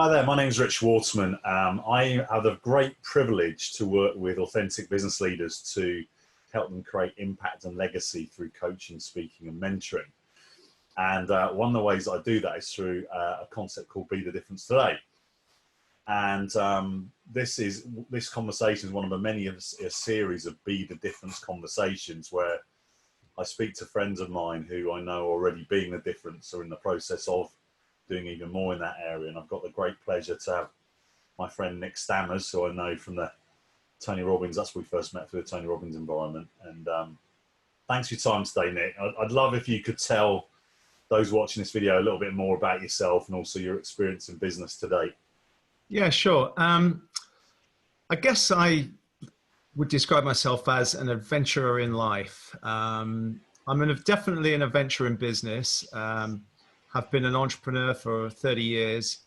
Hi there, my name is Rich Waterman. I have the great privilege to work with authentic business leaders to help them create impact and legacy through coaching, speaking, and mentoring. And one of the ways I do that is through a concept called Be the Difference Today. And this conversation is one of the many of a series of Be the Difference conversations where I speak to friends of mine who I know are already being the difference or in the process of doing even more in that area. And I've got the great pleasure to have my friend Nick Stammers, who I know from the Tony Robbins. That's where we first met through the Tony Robbins environment. And thanks for your time today, Nick. I'd love if you could tell those watching this video a little bit more about yourself and also your experience in business today. Yeah, sure. I guess I would describe myself as an adventurer in life. I'm definitely an adventurer in business. Have been an entrepreneur for 30 years,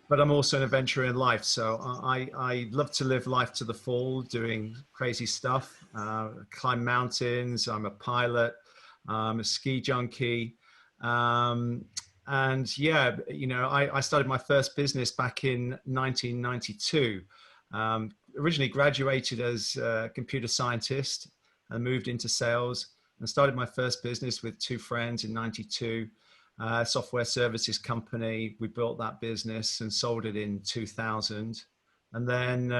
but I'm also an adventurer in life. So I love to live life to the full, doing crazy stuff, climb mountains. I'm a pilot, I'm a ski junkie. And yeah, I started my first business back in 1992. Originally graduated as a computer scientist and moved into sales and started my first business with two friends in 92. Software services company. We built that business and sold it in 2000. And then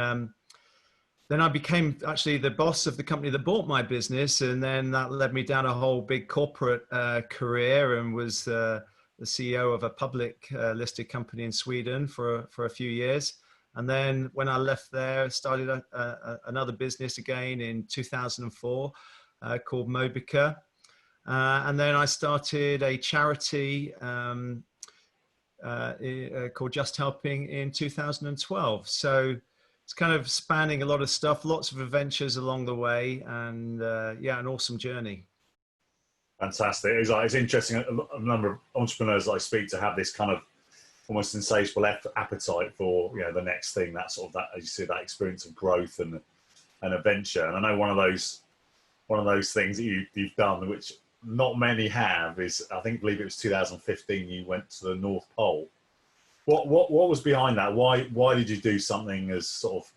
I became actually the boss of the company that bought my business. And then that led me down a whole big corporate career and was the CEO of a public listed company in Sweden for a few years. And then when I left there, started another business again in 2004 called Mobica. And then I started a charity called Just Helping in 2012. So it's kind of spanning a lot of stuff, lots of adventures along the way, and yeah, an awesome journey. Fantastic. It's interesting. A number of entrepreneurs that I speak to have this kind of almost insatiable appetite for the next thing. That sort of as you see, that experience of growth and adventure. And I know one of those things that you've done, which not many have, is I believe it was 2015. You went to the North Pole. What was behind that? Why did you do something as sort of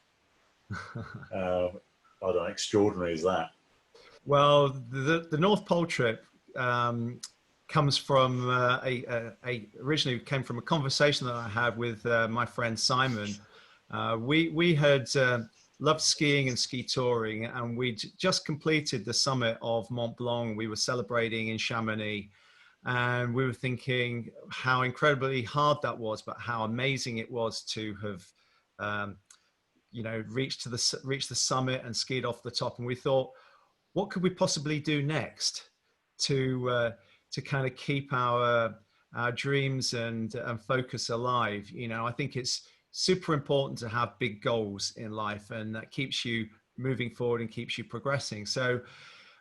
I don't know, extraordinary as that? Well, the North Pole trip comes from originally came from a conversation that I had with my friend Simon. We had loved skiing and ski touring, and we'd just completed the summit of Mont Blanc. We were celebrating in Chamonix, and we were thinking how incredibly hard that was, but how amazing it was to have, reached the summit and skied off the top. And we thought, what could we possibly do next to kind of keep our dreams and focus alive? I think it's super important to have big goals in life, and that keeps you moving forward and keeps you progressing. So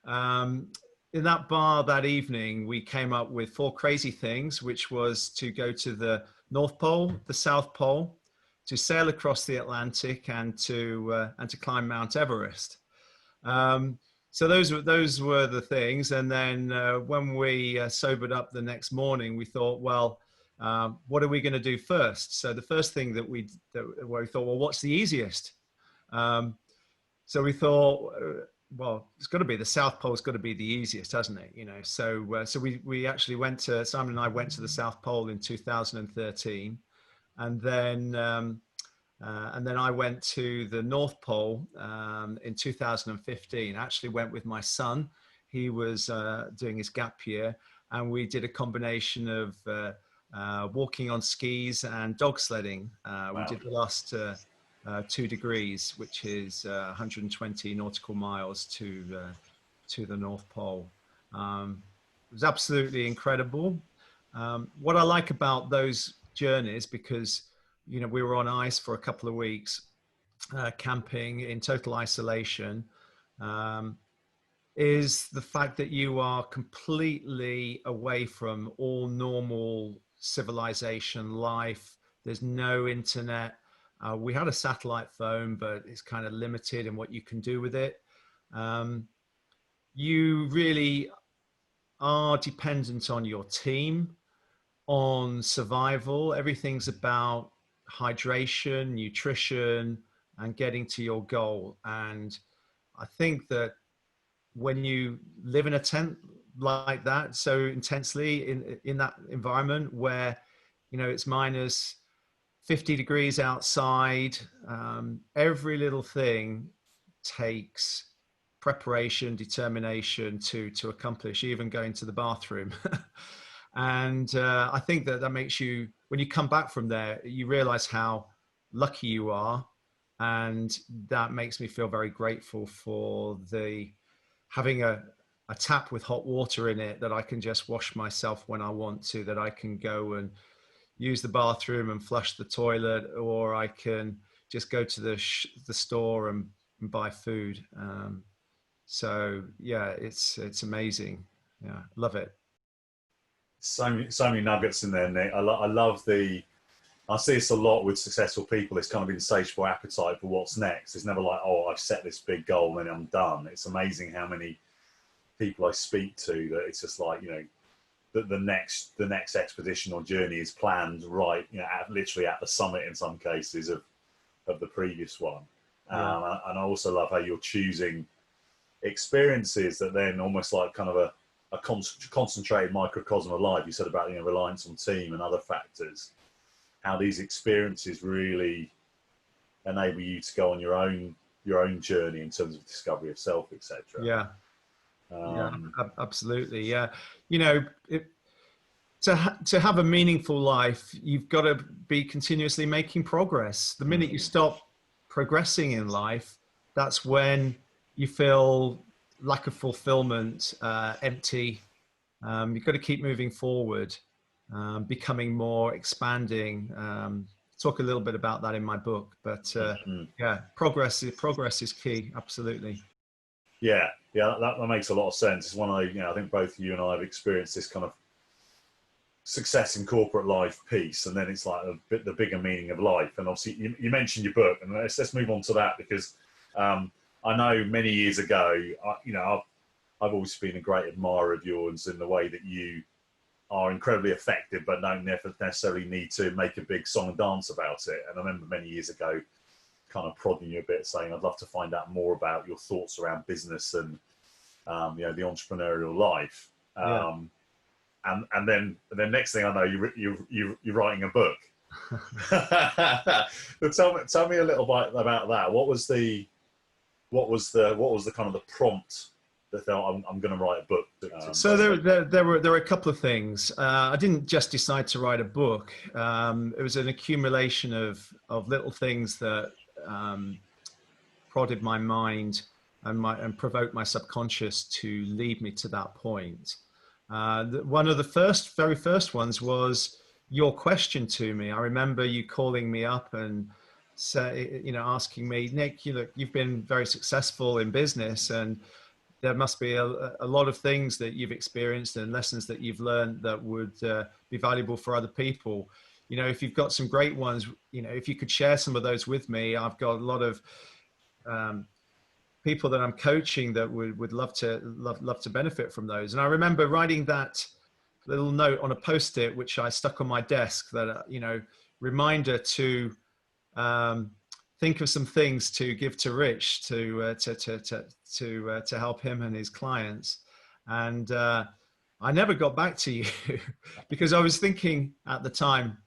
in that bar that evening, we came up with 4 crazy things, which was to go to the North Pole, the South Pole, to sail across the Atlantic, and to climb Mount Everest. So those were the things. And then when we sobered up the next morning, we thought, well, what are we going to do first? So the first thing that we thought, well, what's the easiest? So we thought, well, it's got to be the South Pole's got to be the easiest, hasn't it? So we actually Simon and I went to the South Pole in 2013, and then I went to the North Pole in 2015. I actually went with my son. He was doing his gap year, and we did a combination of walking on skis and dog sledding. Wow. We did the last 2 degrees, which is 120 nautical miles to the North Pole. It was absolutely incredible. What I like about those journeys, because we were on ice for a couple of weeks, camping in total isolation, is the fact that you are completely away from all normal civilization life. There's no internet. We had a satellite phone, but it's kind of limited in what you can do with it. You really are dependent on your team, on survival. Everything's about hydration, nutrition, and getting to your goal. And I think that when you live in a tent like that so intensely in that environment where, you know, it's minus 50 degrees outside, every little thing takes preparation, determination to accomplish, even going to the bathroom. And I think that that makes you, when you come back from there, you realize how lucky you are. And that makes me feel very grateful for the having a tap with hot water in it, that I can just wash myself when I want to, that I can go and use the bathroom and flush the toilet, or I can just go to the store and buy food. So yeah, it's amazing. Yeah, love it. So many nuggets in there, Nick. I love I see this a lot with successful people. It's kind of insatiable appetite for what's next. It's never like, oh, I've set this big goal and then I'm done. It's amazing how many people I speak to that it's just like, you know, the next expedition or journey is planned right, you know, literally at the summit in some cases of the previous one. Yeah. And I also love how you're choosing experiences that then almost like kind of a concentrated microcosm of life. You said about, you know, reliance on team and other factors, how these experiences really enable you to go on your own journey in terms of discovery of self, etc. Yeah. Yeah, absolutely. Yeah. You know, to have a meaningful life, you've got to be continuously making progress. The minute you stop progressing in life, that's when you feel lack of fulfillment, empty. You've got to keep moving forward, becoming more, expanding. Talk a little bit about that in my book, but yeah, progress is key. Absolutely. Yeah, that makes a lot of sense. It's one I think both you and I have experienced this kind of success in corporate life piece, and then it's like the bigger meaning of life. And obviously, you mentioned your book, and let's move on to that because I know many years ago, I've always been a great admirer of yours in the way that you are incredibly effective, but don't necessarily need to make a big song and dance about it. And I remember many years ago, kind of prodding you a bit, saying, "I'd love to find out more about your thoughts around business and the entrepreneurial life." Yeah. And then next thing I know, you're writing a book. But tell me a little bit about that. What was the kind of the prompt that thought, I'm going to write a book? So there were a couple of things. I didn't just decide to write a book. It was an accumulation of little things that prodded my mind and provoked my subconscious to lead me to that point. One of the very first ones was your question to me. I remember you calling me up and asking me, "Nick, you've been very successful in business, and there must be a lot of things that you've experienced and lessons that you've learned that would be valuable for other people. If you've got some great ones, if you could share some of those with me. I've got a lot of people that I'm coaching that would love to benefit from those." And I remember writing that little note on a Post-it, which I stuck on my desk, that reminder to think of some things to give to Rich to help him and his clients. And I never got back to you because I was thinking at the time,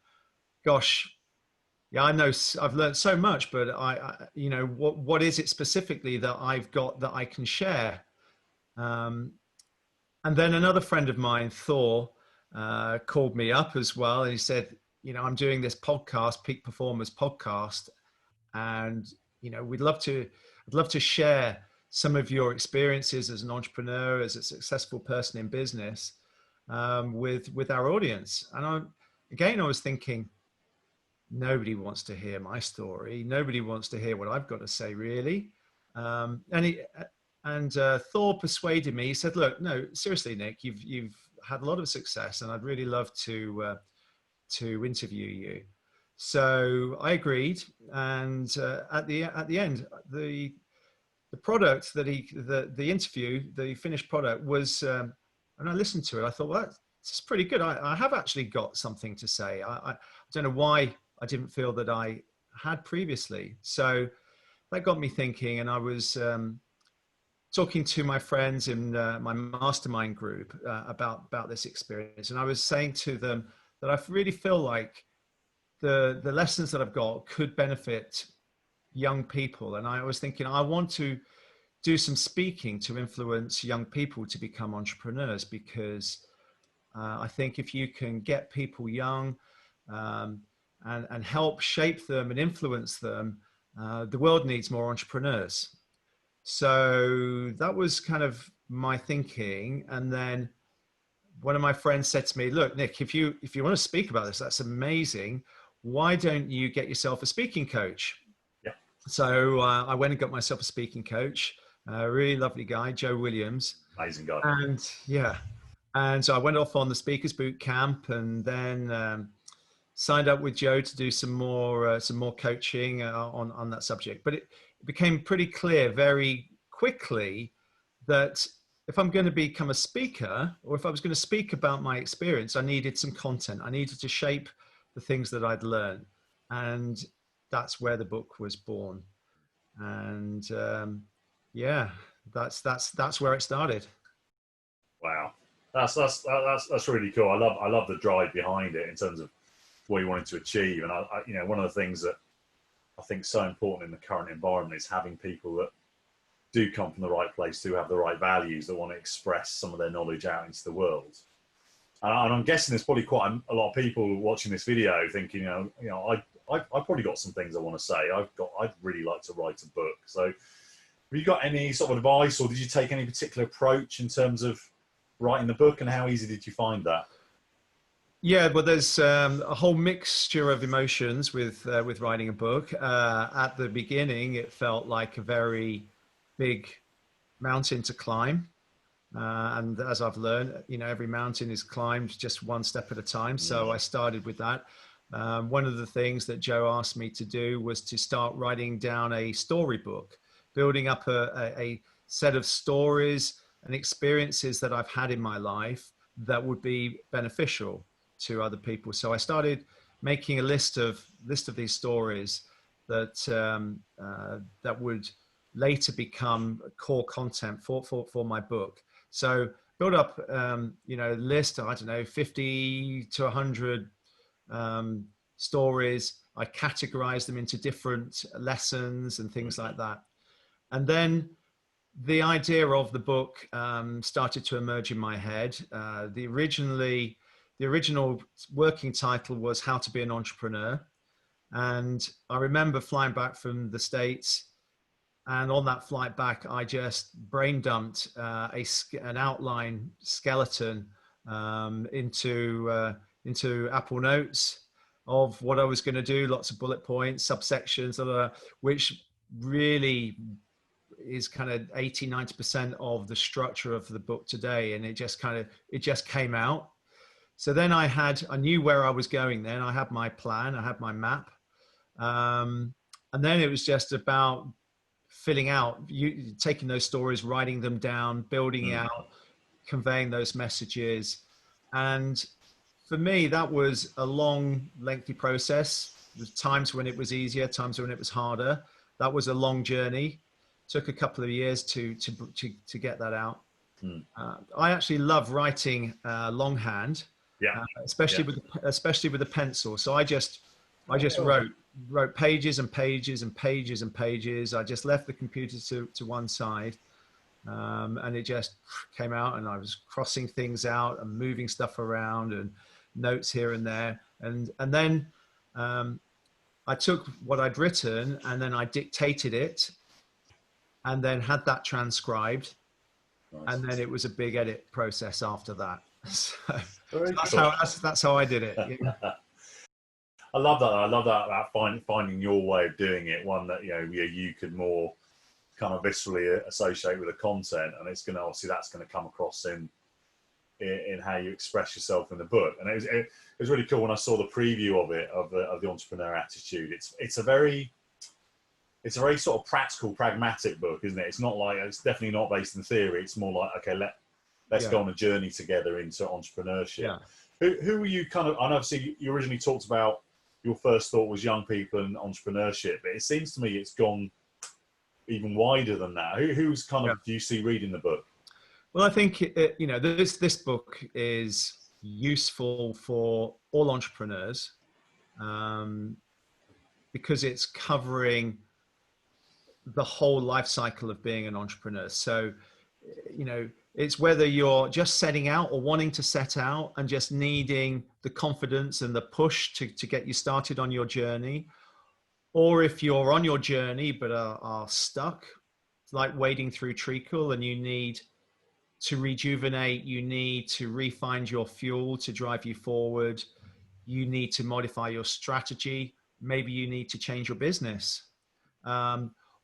gosh, yeah, I know I've learned so much, but what is it specifically that I've got that I can share? And then another friend of mine, Thor, called me up as well. And he said, I'm doing this podcast, Peak Performers podcast. And, I'd love to share some of your experiences as an entrepreneur, as a successful person in business, with our audience. And I was thinking, nobody wants to hear my story. Nobody wants to hear what I've got to say, really. And Thor persuaded me. He said, "Look, no, seriously, Nick, you've had a lot of success, and I'd really love to interview you." So I agreed. And at the end, the product that the interview, the finished product was, and I listened to it. I thought, well, that's pretty good. I have actually got something to say. I don't know why I didn't feel that I had previously. So that got me thinking, and I was talking to my friends in my mastermind group about this experience, and I was saying to them that I really feel like the lessons that I've got could benefit young people. And I was thinking, I want to do some speaking to influence young people to become entrepreneurs, because I think if you can get people young and help shape them and influence them, the world needs more entrepreneurs. So that was kind of my thinking. And then one of my friends said to me, look, Nick, if you want to speak about this, that's amazing. Why don't you get yourself a speaking coach? Yeah. So I went and got myself a speaking coach, a really lovely guy, Joe Williams. Amazing guy. And yeah. And so I went off on the speakers boot camp, and then signed up with Joe to do some more coaching on that subject. But it became pretty clear very quickly that if I'm going to become a speaker, or if I was going to speak about my experience, I needed some content. I needed to shape the things that I'd learned, and that's where the book was born. And yeah, that's where it started. Wow, that's really cool. I love the drive behind it in terms of what you wanted to achieve. And one of the things that I think is so important in the current environment is having people that do come from the right place, do have the right values, that want to express some of their knowledge out into the world. And I'm guessing there's probably quite a lot of people watching this video thinking, I've probably got some things I want to say. I'd really like to write a book. So have you got any sort of advice, or did you take any particular approach in terms of writing the book, and how easy did you find that? Yeah, well, there's a whole mixture of emotions with writing a book. At the beginning, it felt like a very big mountain to climb. And as I've learned, every mountain is climbed just one step at a time. So I started with that. One of the things that Joe asked me to do was to start writing down a storybook, building up a set of stories and experiences that I've had in my life that would be beneficial to other people. So I started making a list of these stories that that would later become core content for my book. So build up, list, I don't know, 50 to 100 stories. I categorize them into different lessons and things like that. And then the idea of the book started to emerge in my head. The original working title was How to Be an Entrepreneur. And I remember flying back from the States, and on that flight back, I just brain dumped an outline skeleton into Apple Notes of what I was going to do, lots of bullet points, subsections, which really is kind of 80-90% of the structure of the book today. And it just came out. So then I knew where I was going then. I had my plan, I had my map. And then it was just about filling out, taking those stories, writing them down, building out, conveying those messages. And for me, that was a long, lengthy process. There was times when it was easier, times when it was harder. That was a long journey. Took a couple of years to get that out. I actually love writing longhand, especially with a pencil. So I just wrote pages and pages and pages and pages. I just left the computer to one side, and it just came out, and I was crossing things out and moving stuff around and notes here and there. And then I took what I'd written, and then I dictated it, and then had that transcribed. Nice. And then it was a big edit process after that. So that's how I did it. Yeah. I love that. I love that finding your way of doing it. One that you could more kind of viscerally associate with the content, and it's that's going to come across in how you express yourself in the book. And it was really cool when I saw the preview of it, of the entrepreneur attitude. It's a very sort of practical, pragmatic book, isn't it? It's definitely not based in theory. It's more like, okay, let's go on a journey together into entrepreneurship. Yeah. Who were you and obviously you originally talked about your first thought was young people and entrepreneurship, but it seems to me it's gone even wider than that. Who's kind of, do you see reading the book? Well, I think you know, this book is useful for all entrepreneurs, because it's covering the whole life cycle of being an entrepreneur. So, you know, it's whether you're just setting out or wanting to set out and just needing the confidence and the push to get you started on your journey, or if you're on your journey but are stuck, like wading through treacle, and you need to rejuvenate, you need to refine your fuel to drive you forward, you need to modify your strategy, maybe you need to change your business,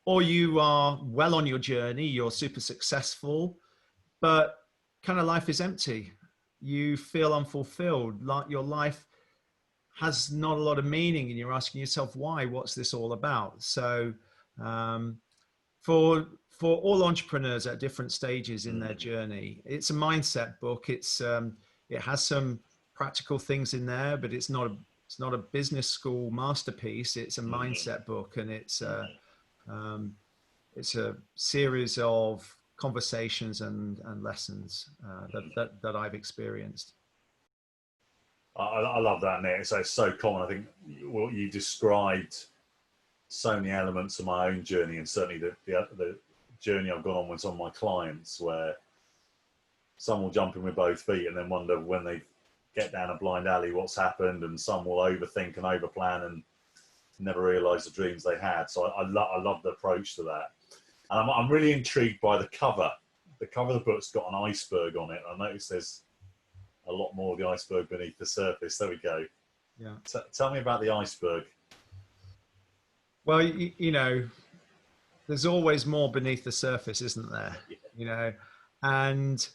or you are well on your journey, you're super successful, but kind of life is empty, you feel unfulfilled, like your life has not a lot of meaning, and you're asking yourself why, what's this all about? So for all entrepreneurs at different stages in their journey, it's a mindset book. It's it has some practical things in there, but it's not a business school masterpiece. It's a mindset book, and it's a series of conversations and lessons that I've experienced. I love that, Nick. So it's so common. I think what you described, so many elements of my own journey, and certainly the journey I've gone on with some of my clients, where some will jump in with both feet and then wonder when they get down a blind alley what's happened, and some will overthink and overplan and never realise the dreams they had. So I love the approach to that. And I'm really intrigued by the cover. The cover of the book's got an iceberg on it. I noticed there's a lot more of the iceberg beneath the surface. There we go. Yeah. Tell me about the iceberg. Well, you know, there's always more beneath the surface, isn't there? Yeah. You know, and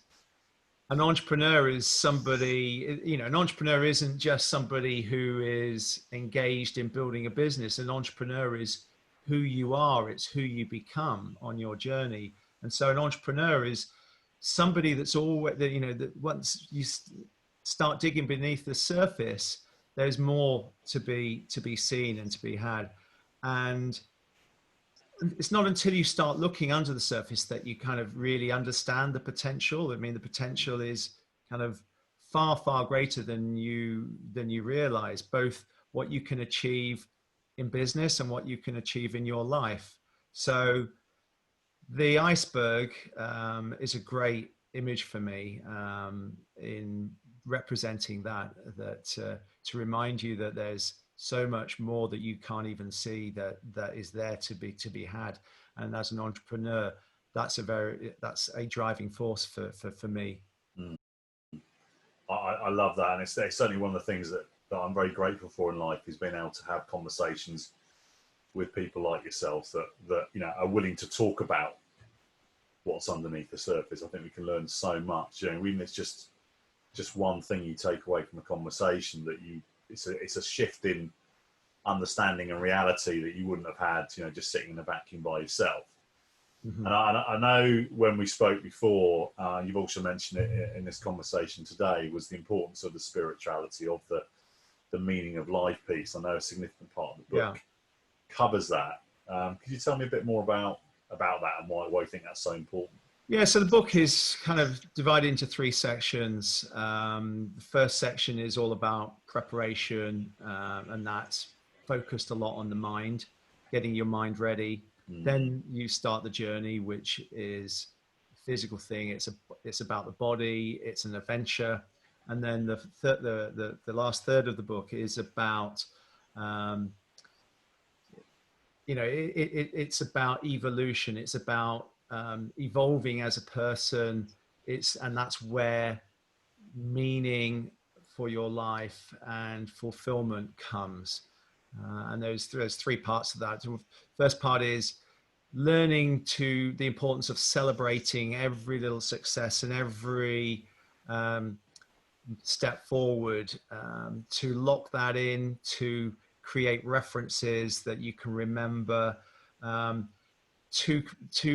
an entrepreneur is somebody, you know, an entrepreneur isn't just somebody who is engaged in building a business. An entrepreneur is who you are. It's who you become on your journey. And so an entrepreneur is somebody that's always, you know, that once you start digging beneath the surface, there's more to be seen and to be had. And it's not until you start looking under the surface that you kind of really understand the potential. I mean, the potential is kind of far, far greater than you realize, both what you can achieve in business and what you can achieve in your life. So the iceberg is a great image for me in representing that to remind you that there's so much more that you can't even see that is there to be had. And as an entrepreneur, that's a driving force for me. I love that, and it's certainly one of the things that I'm very grateful for in life, is being able to have conversations with people like yourself that you know are willing to talk about what's underneath the surface. I think we can learn so much. You know, even if it's just one thing you take away from a conversation, that it's a shift in understanding and reality that you wouldn't have had, you know, just sitting in a vacuum by yourself. Mm-hmm. And I know when we spoke before, you've also mentioned it in this conversation today, was the importance of the spirituality, of the meaning of life piece. I know a significant part of the book covers that. Could you tell me a bit more about that and why you think that's so important? Yeah, so the book is kind of divided into three sections. The first section is all about preparation, and that's focused a lot on the mind, getting your mind ready. Then you start the journey, which is a physical thing. It's about the body. It's an adventure. And then the last third of the book is about, you know, it's about evolution. It's about evolving as a person. And that's where meaning for your life and fulfillment comes. And there's three parts of that. First part is learning the importance of celebrating every little success and every step forward, to lock that in, to create references that you can remember, to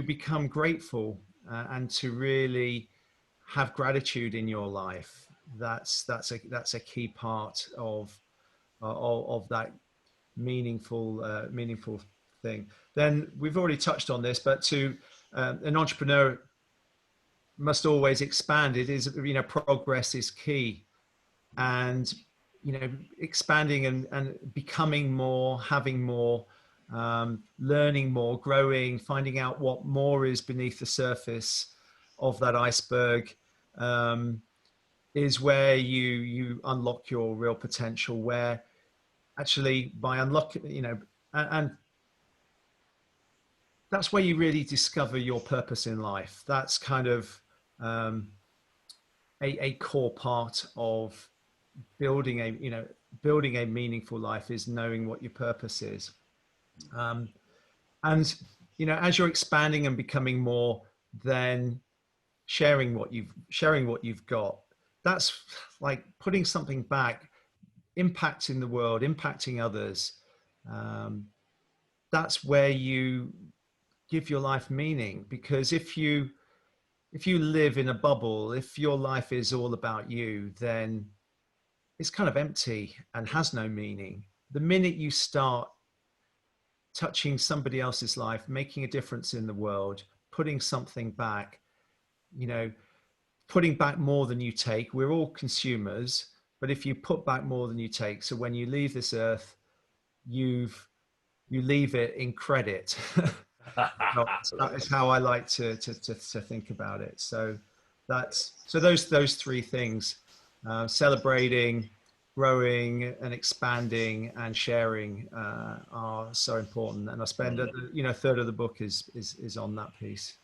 become grateful, and to really have gratitude in your life. That's a key part of of that meaningful thing. Then we've already touched on this, but to an entrepreneur must always expand. It is, progress is key, and expanding and becoming more, having more, learning more, growing, finding out what more is beneath the surface of that iceberg, is where you unlock your real potential. Where actually by unlocking, and that's where you really discover your purpose in life. That's kind of a core part of building a meaningful life, is knowing what your purpose is. And as you're expanding and becoming more, then sharing what you've got. That's like putting something back, impacting the world, impacting others. That's where you give your life meaning, because if you live in a bubble, if your life is all about you, then it's kind of empty and has no meaning. The minute you start touching somebody else's life, making a difference in the world, putting something back, putting back more than you take. We're all consumers, but if you put back more than you take, so when you leave this earth, you leave it in credit. That is how I like to think about it. So those three things: celebrating, growing, and expanding, and sharing are so important. And I spend a third of the book is on that piece.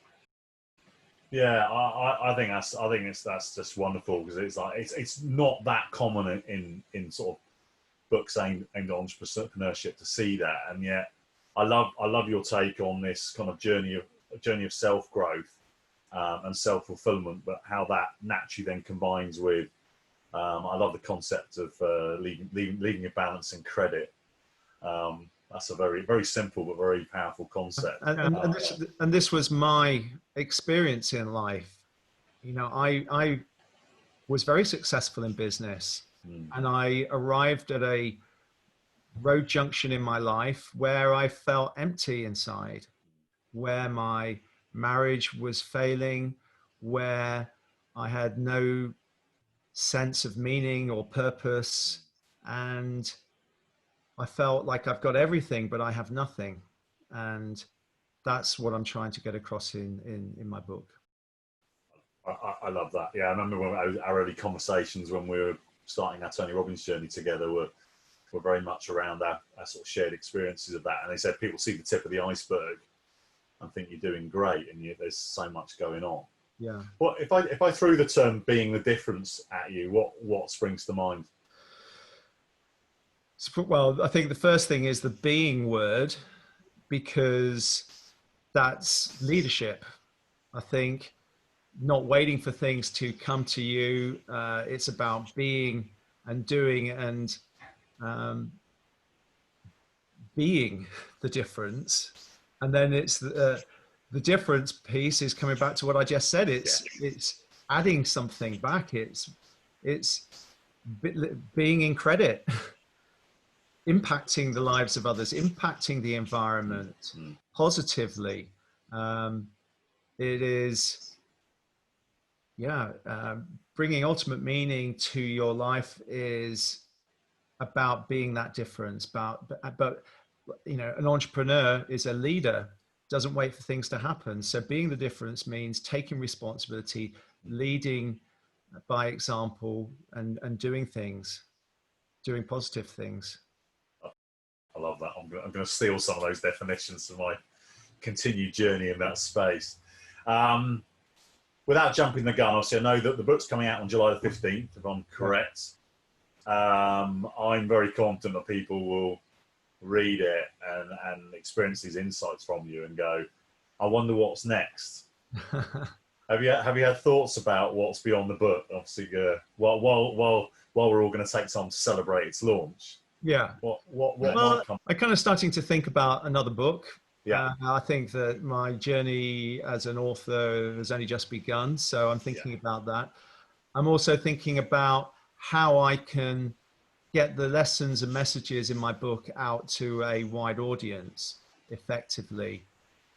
Yeah, I think that's just wonderful, because it's not that common in sort of books aimed at entrepreneurship to see that, and yet I love your take on this kind of journey of self growth and self fulfillment, but how that naturally then combines with I love the concept of leaving a balance in credit. That's a very, very simple but very powerful concept. And this was my experience in life. I was very successful in business, and I arrived at a road junction in my life where I felt empty inside, where my marriage was failing, where I had no sense of meaning or purpose, and I felt like I've got everything, but I have nothing. And that's what I'm trying to get across in my book. I love that. Yeah, I remember our early conversations when we were starting our Tony Robbins journey together were very much around our sort of shared experiences of that. And they said people see the tip of the iceberg and think you're doing great, and yet there's so much going on. Yeah. Well, if I threw the term "being the difference" at you, what springs to mind? Well, I think the first thing is the being word, because that's leadership. I think not waiting for things to come to you. It's about being and doing and being the difference. And then it's the difference piece is coming back to what I just said. It's adding something back. It's being in credit. Impacting the lives of others, impacting the environment positively. It is, bringing ultimate meaning to your life is about being that difference. But an entrepreneur is a leader, doesn't wait for things to happen. So being the difference means taking responsibility, leading by example, and doing positive things. I love that. I'm going to steal some of those definitions for my continued journey in that space. Without jumping the gun, obviously, I know that the book's coming out on July the 15th, if I'm correct. I'm very confident that people will read it and experience these insights from you and go, I wonder what's next. Have you had thoughts about what's beyond the book? Obviously, while we're all going to take time to celebrate its launch. Yeah. What well, I'm kind of starting to think about another book. Yeah. I think that my journey as an author has only just begun, so I'm thinking about that. I'm also thinking about how I can get the lessons and messages in my book out to a wide audience effectively.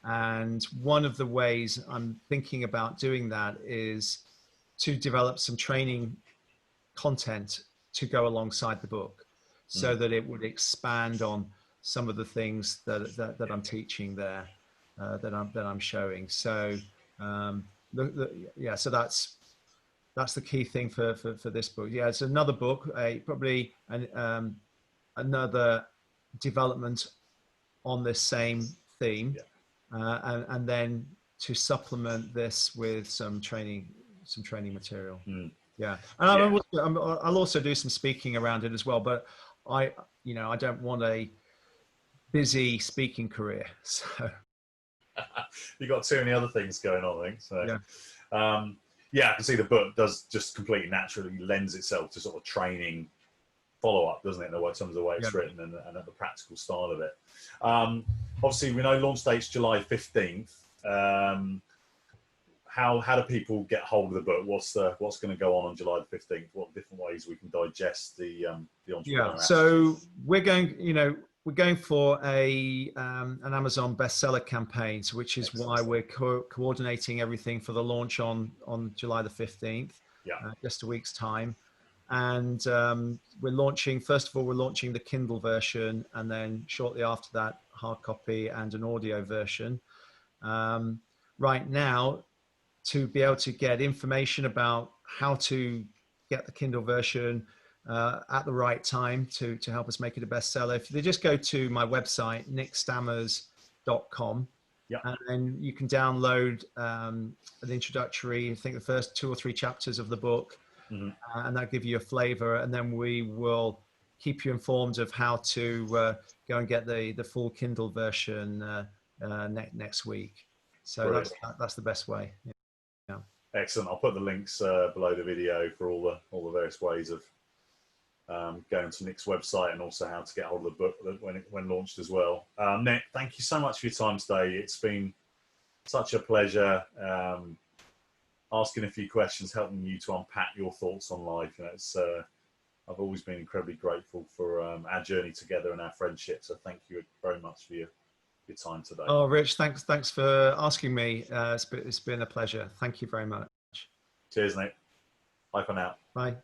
And one of the ways I'm thinking about doing that is to develop some training content to go alongside the book, so that it would expand on some of the things that I'm teaching there, that I'm showing. So yeah, so that's the key thing for this book. Yeah, it's another book, probably another development on this same theme, and then to supplement this with some training material. Yeah, and I'll also do some speaking around it as well. But I don't want a busy speaking career, so You've got too many other things going on, I think. So yeah. Yeah, I can see the book does just completely naturally lends itself to sort of training follow-up, doesn't it, in terms of the way it's written and the practical style of it. Obviously, we know launch date's July 15th. How do people get hold of the book? What's going to go on July the 15th? What different ways we can digest the entrepreneur? Yeah, so we're going for an Amazon bestseller campaign, which is why we're coordinating everything for the launch on July the 15th, just a week's time. And we're launching, first of all, we're launching the Kindle version, and then shortly after that, hard copy and an audio version. Right now, to be able to get information about how to get the Kindle version at the right time to help us make it a bestseller, if they just go to my website, nickstammers.com, and then you can download an introductory, I think the first 2 or 3 chapters of the book, and that'll give you a flavor, and then we will keep you informed of how to go and get the full Kindle version next week. So that's the best way. Yeah. Excellent. I'll put the links below the video for all the various ways of going to Nick's website, and also how to get hold of the book when launched as well. Nick, thank you so much for your time today. It's been such a pleasure asking a few questions, helping you to unpack your thoughts on life. I've always been incredibly grateful for our journey together and our friendship. So thank you very much for your time today. Oh, Rich, thanks for asking me. It's been a pleasure. Thank you very much. Cheers, Nick. Bye for now. Bye.